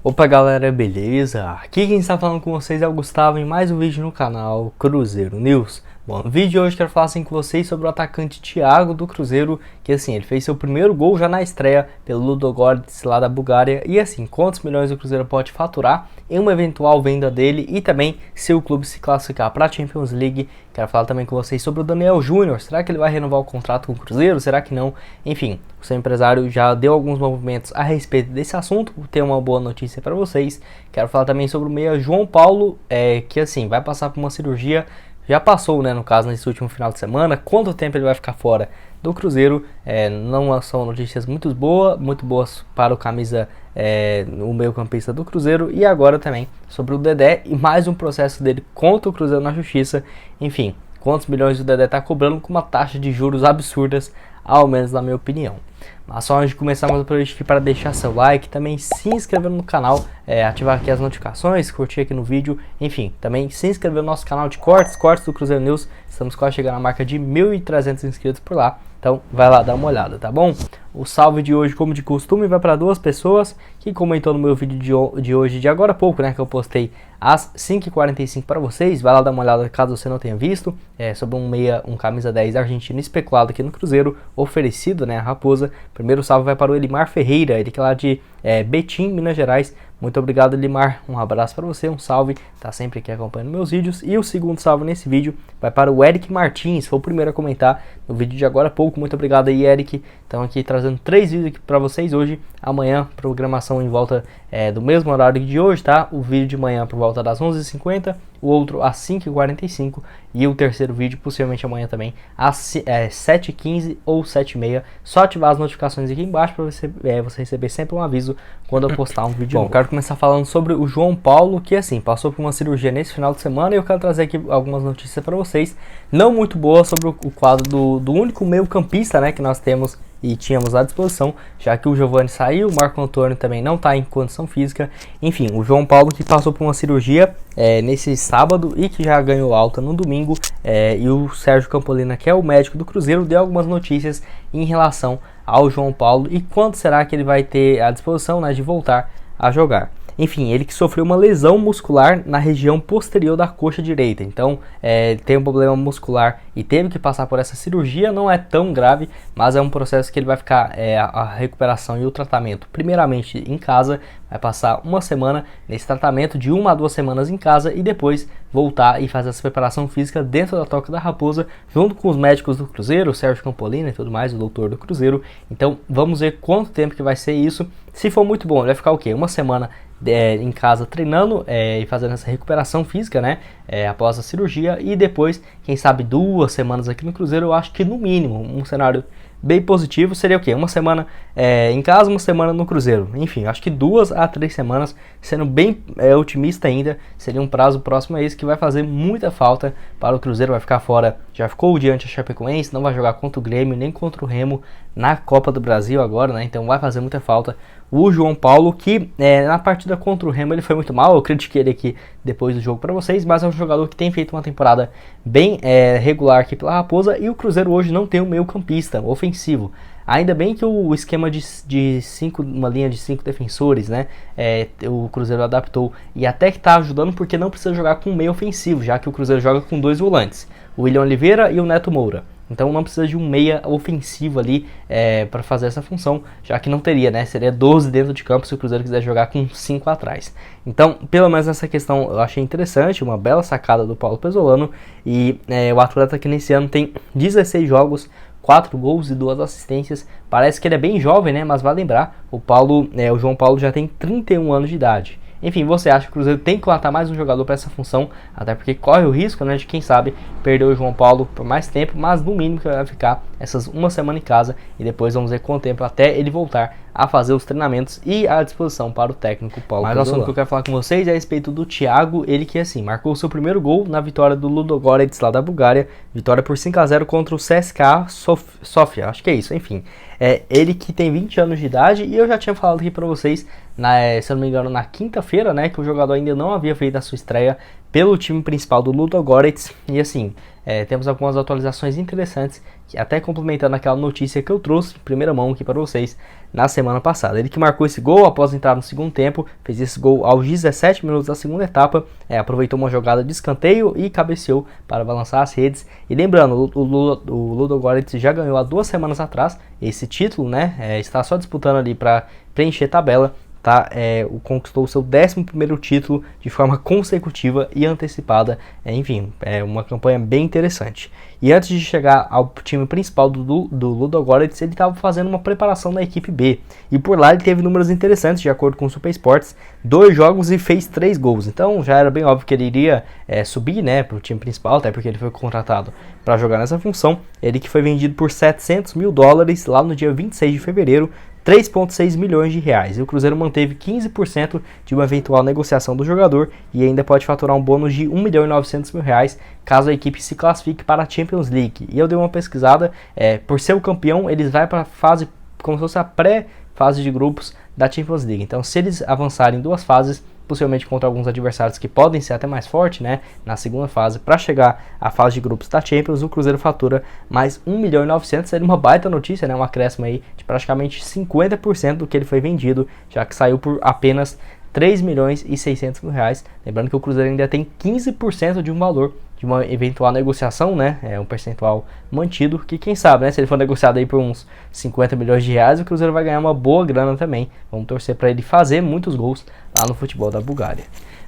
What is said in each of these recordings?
Opa galera, beleza? Aqui quem está falando com vocês é o Gustavo em mais um vídeo no canal Cruzeiro News. Bom, no vídeo de hoje quero falar assim com vocês sobre o atacante Thiago do Cruzeiro, que assim, ele fez seu primeiro gol já na estreia pelo Ludogorets lá da Bulgária, e assim, quantos milhões o Cruzeiro pode faturar em uma eventual venda dele e também se o clube se classificar para a Champions League. Quero falar também com vocês sobre o Daniel Júnior, será que ele vai renovar o contrato com o Cruzeiro, será que não? Enfim, o seu empresário já deu alguns movimentos a respeito desse assunto, tem uma boa notícia para vocês. Quero falar também sobre o meia João Paulo, que assim, vai passar por uma cirurgia. Já passou, né, no caso, nesse último final de semana. Quanto tempo ele vai ficar fora do Cruzeiro? Não são notícias muito boas para o camisa, o meio-campista do Cruzeiro. E agora também sobre o Dedé e mais um processo dele contra o Cruzeiro na Justiça. Enfim, quantos milhões o Dedé está cobrando com uma taxa de juros absurdas, ao menos na minha opinião. Mas só antes de começar mais por aqui, para deixar seu like, também se inscrever no canal, ativar aqui as notificações, curtir aqui no vídeo, enfim, também se inscrever no nosso canal de cortes do Cruzeiro News. Estamos quase chegando à marca de 1.300 inscritos por lá, então vai lá dar uma olhada, tá bom? O salve de hoje, como de costume, vai para duas pessoas que comentou no meu vídeo de hoje, de agora há pouco, né, que eu postei às 5h45 para vocês. Vai lá dar uma olhada caso você não tenha visto, sobre um camisa 10 argentino especulado aqui no Cruzeiro, oferecido, né, a Raposa. Primeiro salve vai para o Elimar Ferreira, ele que é lá de Betim, Minas Gerais. Muito obrigado, Elimar, um abraço para você, um salve, tá sempre aqui acompanhando meus vídeos. E o segundo salve nesse vídeo vai para o Eric Martins, foi o primeiro a comentar no vídeo de agora há pouco. Muito obrigado aí, Eric. Então aqui trazendo 3 vídeos aqui para vocês hoje. Amanhã, programação em volta do mesmo horário de hoje, tá? O vídeo de manhã por volta das 11h50, o outro às 5h45 e o terceiro vídeo possivelmente amanhã também às 7h15 ou 7h30. Só ativar as notificações aqui embaixo para você receber sempre um aviso quando eu postar um vídeo. Bom, quero começar falando sobre o João Paulo, que assim, passou por uma cirurgia nesse final de semana, e eu quero trazer aqui algumas notícias para vocês, não muito boas, sobre o quadro do único meio campista, né, que nós temos e tínhamos à disposição, já que o Giovani saiu, o Marco Antônio também não está em condição física. Enfim, o João Paulo que passou por uma cirurgia nesse sábado e que já ganhou alta no domingo, e o Sérgio Campolina, que é o médico do Cruzeiro, deu algumas notícias em relação ao João Paulo e quanto será que ele vai ter à disposição, né, de voltar a jogar. Enfim, ele que sofreu uma lesão muscular na região posterior da coxa direita. Então, tem um problema muscular e teve que passar por essa cirurgia. Não é tão grave, mas é um processo que ele vai ficar, a recuperação e o tratamento, primeiramente em casa. Vai passar uma semana nesse tratamento, de 1 a 2 semanas em casa, e depois voltar e fazer essa preparação física dentro da Toca da Raposa, junto com os médicos do Cruzeiro, o Sérgio Campolina e tudo mais, o doutor do Cruzeiro. Então, vamos ver quanto tempo que vai ser isso. Se for muito bom, ele vai ficar o quê? Uma semana em casa treinando e fazendo essa recuperação física, né, após a cirurgia, e depois, quem sabe 2 semanas aqui no Cruzeiro. Eu acho que no mínimo um cenário bem positivo seria o quê? Uma semana em casa, uma semana no Cruzeiro. Enfim, acho que 2 a 3 semanas, sendo bem otimista ainda, seria um prazo próximo a esse que vai fazer muita falta para o Cruzeiro. Vai ficar fora, já ficou diante a Chapecoense, não vai jogar contra o Grêmio nem contra o Remo na Copa do Brasil agora, né? Então vai fazer muita falta o João Paulo, que na partida contra o Remo ele foi muito mal. Eu critiquei ele aqui depois do jogo para vocês, mas é um jogador que tem feito uma temporada bem regular aqui pela Raposa, e o Cruzeiro hoje não tem um meio campista ofensivo. Ainda bem que o esquema de uma linha de 5 defensores, né, o Cruzeiro adaptou, e até que está ajudando, porque não precisa jogar com meio ofensivo, já que o Cruzeiro joga com 2 volantes, o William Oliveira e o Neto Moura. Então não precisa de um meia ofensivo ali para fazer essa função, já que não teria, né? Seria 12 dentro de campo se o Cruzeiro quiser jogar com 5 atrás. Então, pelo menos nessa questão eu achei interessante, uma bela sacada do Paulo Pezzolano. E o atleta que nesse ano tem 16 jogos, 4 gols e 2 assistências. Parece que ele é bem jovem, né? Mas vai lembrar, o João Paulo já tem 31 anos de idade. Enfim, você acha que o Cruzeiro tem que contratar mais um jogador para essa função, até porque corre o risco, né, de quem sabe perder o João Paulo por mais tempo, mas no mínimo que vai ficar essas uma semana em casa, e depois vamos ver quanto tempo até ele voltar a fazer os treinamentos e à disposição para o técnico Paulo Pezzolano. Mas o assunto que eu quero falar com vocês é a respeito do Thiago, ele que assim, marcou o seu primeiro gol na vitória do Ludogorets lá da Bulgária, vitória por 5-0 contra o CSKA Sofia, acho que é isso, enfim. Ele que tem 20 anos de idade, e eu já tinha falado aqui para vocês, se eu não me engano, na quinta-feira, né, que o jogador ainda não havia feito a sua estreia pelo time principal do Ludogorets. E assim, temos algumas atualizações interessantes, que até complementando aquela notícia que eu trouxe em primeira mão aqui para vocês na semana passada. Ele que marcou esse gol após entrar no segundo tempo, fez esse gol aos 17 minutos da segunda etapa, aproveitou uma jogada de escanteio e cabeceou para balançar as redes. E lembrando, o Ludogorets já ganhou há 2 semanas atrás esse título, né? Está só disputando ali para preencher tabela. Conquistou o seu 11º título de forma consecutiva e antecipada. Enfim, é uma campanha bem interessante. E antes de chegar ao time principal do Ludogorets, ele estava fazendo uma preparação na equipe B. E por lá ele teve números interessantes, de acordo com o Super Sports, 2 jogos e fez 3 gols. Então já era bem óbvio que ele iria subir, né, para o time principal, até porque ele foi contratado para jogar nessa função. Ele que foi vendido por $700 mil lá no dia 26 de fevereiro, 3,6 milhões de reais. E o Cruzeiro manteve 15% de uma eventual negociação do jogador e ainda pode faturar um bônus de R$1.900.000 caso a equipe se classifique para a Champions League. E eu dei uma pesquisada, por ser o campeão, eles vão para a fase, como se fosse a pré-fase de grupos da Champions League. Então, se eles avançarem 2 fases, possivelmente contra alguns adversários que podem ser até mais fortes, né, na segunda fase, para chegar à fase de grupos da Champions, o Cruzeiro fatura mais R$1.900.000, seria uma baita notícia, né, um acréscimo aí de praticamente 50% do que ele foi vendido, já que saiu por apenas R$3.600.000, lembrando que o Cruzeiro ainda tem 15% de um valor de uma eventual negociação, né, um percentual mantido, que quem sabe, né, se ele for negociado aí por uns R$50 milhões, o Cruzeiro vai ganhar uma boa grana também. Vamos torcer para ele fazer muitos gols lá no futebol da Bulgária.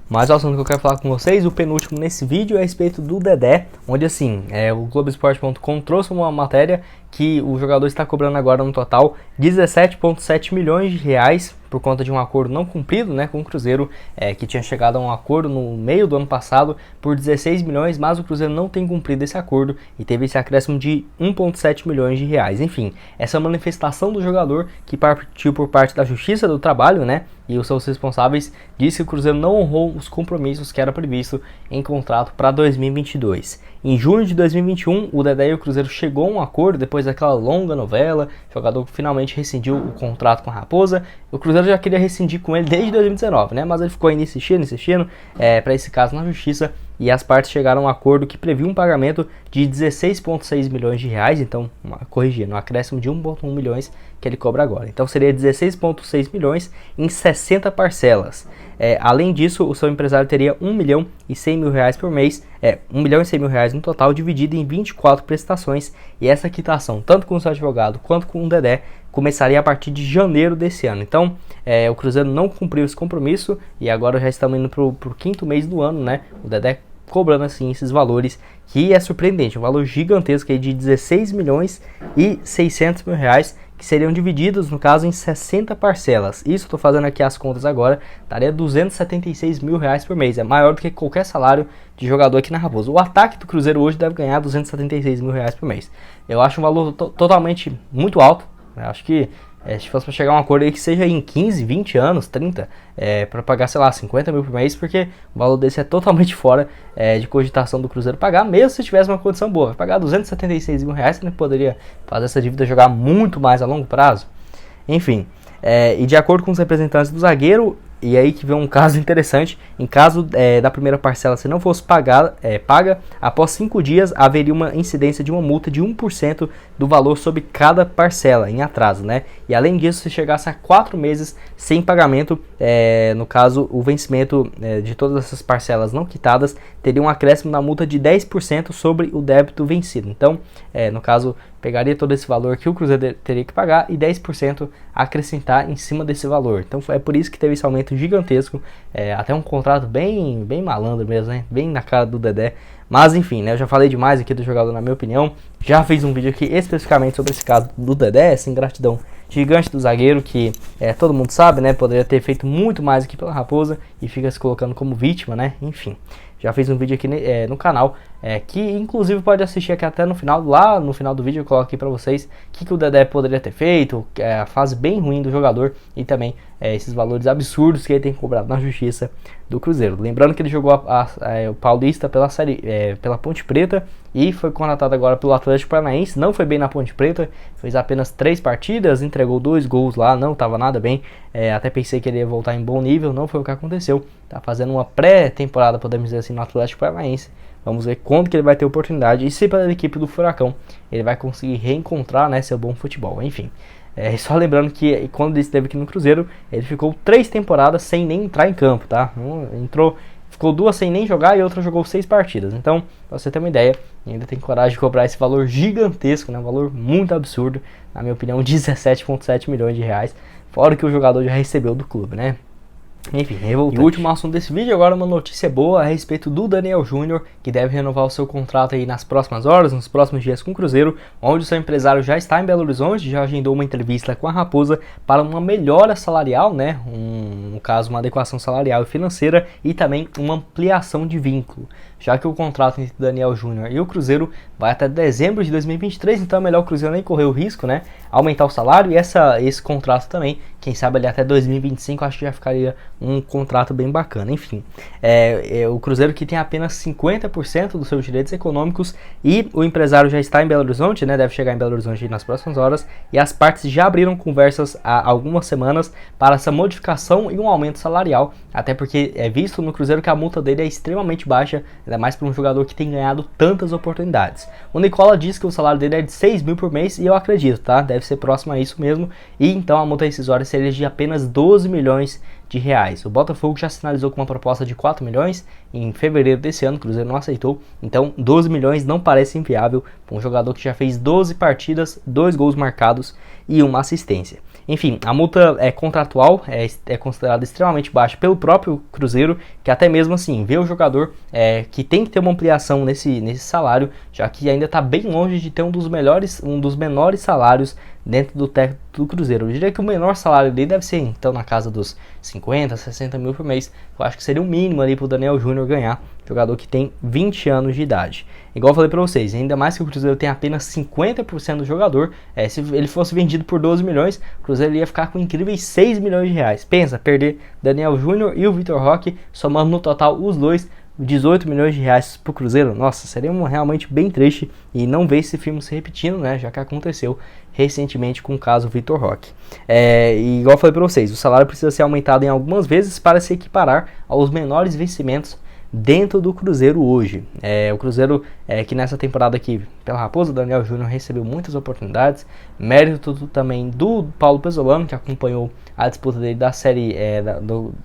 Mas o assunto que eu quero falar com vocês, o penúltimo nesse vídeo, é a respeito do Dedé, onde assim, o Globoesporte.com trouxe uma matéria que o jogador está cobrando agora no total R$17,7 milhões por conta de um acordo não cumprido, né, com o Cruzeiro, que tinha chegado a um acordo no meio do ano passado por 16 milhões, mas o Cruzeiro não tem cumprido esse acordo e teve esse acréscimo de R$1,7 milhões. Enfim, essa manifestação do jogador, que partiu por parte da Justiça do Trabalho, né, e os seus responsáveis, disse que o Cruzeiro não honrou os compromissos que era previsto em contrato para 2022. Em junho de 2021, o Dedé e o Cruzeiro chegou a um acordo depois daquela longa novela. O jogador finalmente rescindiu o contrato com a Raposa. O Cruzeiro já queria rescindir com ele desde 2019, né? Mas ele ficou ainda insistindo para esse caso na Justiça. E as partes chegaram a um acordo que previa um pagamento de R$16,6 milhões. Então, corrigindo, um acréscimo de R$1,1 milhões que ele cobra agora. Então seria 16,6 milhões em 60 parcelas. Além disso, o seu empresário teria R$1.100.000 por mês, R$1.100.000 no total, dividido em 24 prestações. E essa quitação, tanto com o seu advogado quanto com o Dedé, começaria a partir de janeiro desse ano. Então, o Cruzeiro não cumpriu esse compromisso e agora já estamos indo para o 5º mês do ano, né? O Dedé cobrando assim esses valores, que é surpreendente, um valor gigantesco aí de R$16.600.000, que seriam divididos, no caso, em 60 parcelas. Isso, estou fazendo aqui as contas agora, daria R$276 mil por mês. É maior do que qualquer salário de jogador aqui na Raposa. O ataque do Cruzeiro hoje deve ganhar R$276 mil por mês. Eu acho um valor totalmente muito alto. Eu acho que se fosse para chegar a um acordo aí que seja em 15, 20 anos, 30, para pagar, sei lá, 50 mil por mês, porque o valor desse é totalmente fora de cogitação do Cruzeiro pagar, mesmo se tivesse uma condição boa. Vai pagar R$276 mil, você não poderia fazer essa dívida jogar muito mais a longo prazo? Enfim, e de acordo com os representantes do zagueiro, e aí que vem um caso interessante, em caso da primeira parcela se não fosse paga, após 5 dias haveria uma incidência de uma multa de 1% do valor sobre cada parcela em atraso, né? E além disso, se chegasse a 4 meses sem pagamento, no caso o vencimento de todas essas parcelas não quitadas, teria um acréscimo na multa de 10% sobre o débito vencido. Então, no caso, pegaria todo esse valor que o Cruzeiro teria que pagar e 10% acrescentar em cima desse valor. Então é por isso que teve esse aumento gigantesco, até um contrato bem malandro mesmo, né? Bem na cara do Dedé. Mas enfim, né? Eu já falei demais aqui do jogador, na minha opinião. Já fiz um vídeo aqui especificamente sobre esse caso do Dedé, essa ingratidão gigante do zagueiro, que todo mundo sabe, né? Poderia ter feito muito mais aqui pela Raposa e fica se colocando como vítima, né? Enfim, já fiz um vídeo aqui no canal, que inclusive pode assistir aqui até no final, lá no final do vídeo eu coloco aqui pra vocês o que o Dedé poderia ter feito, a fase bem ruim do jogador e também esses valores absurdos que ele tem cobrado na Justiça do Cruzeiro. Lembrando que ele jogou o Paulista pela Ponte Preta e foi contratado agora pelo Atlético Paranaense. Não foi bem na Ponte Preta, fez apenas 3 partidas, entregou 2 gols lá, não estava nada bem. Até pensei que ele ia voltar em bom nível, não foi o que aconteceu. Tá fazendo uma pré-temporada, podemos dizer assim, no Atlético Paranaense. Vamos ver quando que ele vai ter oportunidade e se pela equipe do Furacão ele vai conseguir reencontrar, né, seu bom futebol. Enfim, só lembrando que quando ele esteve aqui no Cruzeiro, ele ficou 3 temporadas sem nem entrar em campo, tá? Ficou 2 sem nem jogar e outra jogou 6 partidas. Então, pra você ter uma ideia, ainda tem coragem de cobrar esse valor gigantesco, né? Um valor muito absurdo, na minha opinião, 17,7 milhões de reais. Fora o que o jogador já recebeu do clube, né? Enfim, revoltante. E o último assunto desse vídeo agora é uma notícia boa a respeito do Daniel Júnior, que deve renovar o seu contrato aí nas próximas horas, nos próximos dias com o Cruzeiro, onde o seu empresário já está em Belo Horizonte, já agendou uma entrevista com a Raposa para uma melhora salarial, né? No caso, uma adequação salarial e financeira e também uma ampliação de vínculo, já que o contrato entre Daniel Júnior e o Cruzeiro vai até dezembro de 2023, então é melhor o Cruzeiro nem correr o risco, né? Aumentar o salário e esse contrato também, quem sabe ali até 2025, acho que já ficaria um contrato bem bacana. Enfim, o Cruzeiro que tem apenas 50% dos seus direitos econômicos e o empresário já está em Belo Horizonte, né? Deve chegar em Belo Horizonte nas próximas horas e as partes já abriram conversas há algumas semanas para essa modificação e um aumento salarial, até porque é visto no Cruzeiro que a multa dele é extremamente baixa, ainda mais para um jogador que tem ganhado tantas oportunidades. O Nicola diz que o salário dele é de 6 mil por mês e eu acredito, tá? Deve ser próximo a isso mesmo, e então a multa rescisória seria de apenas 12 milhões de reais. O Botafogo já sinalizou com uma proposta de 4 milhões em fevereiro desse ano, o Cruzeiro não aceitou, então 12 milhões não parece inviável para um jogador que já fez 12 partidas, 2 gols marcados e uma assistência. Enfim, a multa contratual é considerada extremamente baixa pelo próprio Cruzeiro, que até mesmo assim vê o jogador que tem que ter uma ampliação nesse salário, já que ainda está bem longe de ter um dos menores salários dentro do técnico do Cruzeiro. Eu diria que o menor salário dele deve ser então na casa dos 50, 60 mil por mês. Eu acho que seria o mínimo ali para o Daniel Júnior ganhar, jogador que tem 20 anos de idade. Igual eu falei para vocês, ainda mais que o Cruzeiro tem apenas 50% do jogador, se ele fosse vendido por 12 milhões, o Cruzeiro ia ficar com incríveis 6 milhões de reais. Pensa, perder Daniel Júnior e o Vitor Roque, somando no total os dois, 18 milhões de reais pro Cruzeiro. Nossa, seria realmente bem triste e não ver esse filme se repetindo, né? Já que aconteceu recentemente com o caso Vitor Roque. E igual eu falei para vocês, o salário precisa ser aumentado em algumas vezes para se equiparar aos menores vencimentos dentro do Cruzeiro hoje. O Cruzeiro que nessa temporada aqui pela Raposa, Daniel Júnior recebeu muitas oportunidades, mérito também do Paulo Pesolano, que acompanhou a disputa dele da série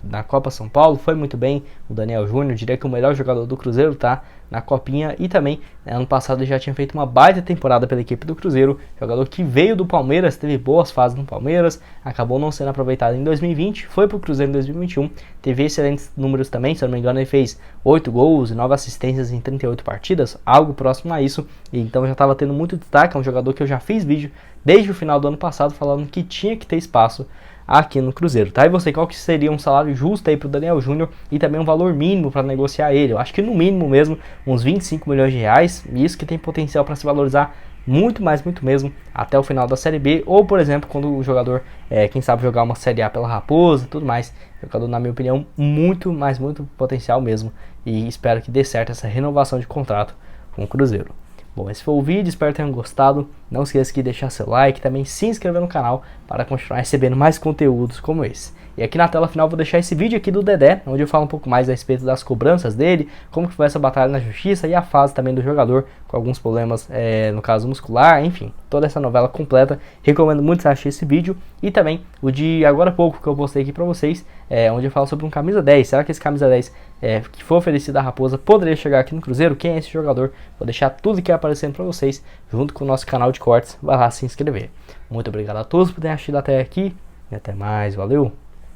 da Copa São Paulo, foi muito bem o Daniel Júnior, diria que o melhor jogador do Cruzeiro tá na Copinha, e também ano passado ele já tinha feito uma baita temporada pela equipe do Cruzeiro, jogador que veio do Palmeiras, teve boas fases no Palmeiras, acabou não sendo aproveitado em 2020, foi pro Cruzeiro em 2021, teve excelentes números também, se eu não me engano ele fez 8 gols e 9 assistências em 38 partidas, algo próximo a isso, e então já estava tendo muito destaque, é um jogador que eu já fiz vídeo desde o final do ano passado falando que tinha que ter espaço aqui no Cruzeiro, tá? E você, qual que seria um salário justo aí pro Daniel Júnior e também um valor mínimo para negociar ele? Eu acho que no mínimo mesmo uns 25 milhões de reais, e isso que tem potencial para se valorizar muito mesmo, até o final da Série B, ou por exemplo, quando o jogador, quem sabe jogar uma Série A pela Raposa e tudo mais, jogador, na minha opinião, muito potencial mesmo, e espero que dê certo essa renovação de contrato com o Cruzeiro. Bom, esse foi o vídeo, espero que tenham gostado. Não esqueça de deixar seu like, também se inscrever no canal para continuar recebendo mais conteúdos como esse. E aqui na tela final vou deixar esse vídeo aqui do Dedé, onde eu falo um pouco mais a respeito das cobranças dele, como que foi essa batalha na justiça e a fase também do jogador com alguns problemas, no caso muscular, enfim, toda essa novela completa. Recomendo muito que você ache esse vídeo, e também o de agora há pouco que eu postei aqui pra vocês, onde eu falo sobre um camisa 10. Será que esse camisa 10 que foi oferecido à Raposa poderia chegar aqui no Cruzeiro? Quem é esse jogador? Vou deixar tudo aqui aparecendo pra vocês, junto com o nosso canal de cortes. Vai lá se inscrever. Muito obrigado a todos por terem assistido até aqui, e até mais, valeu!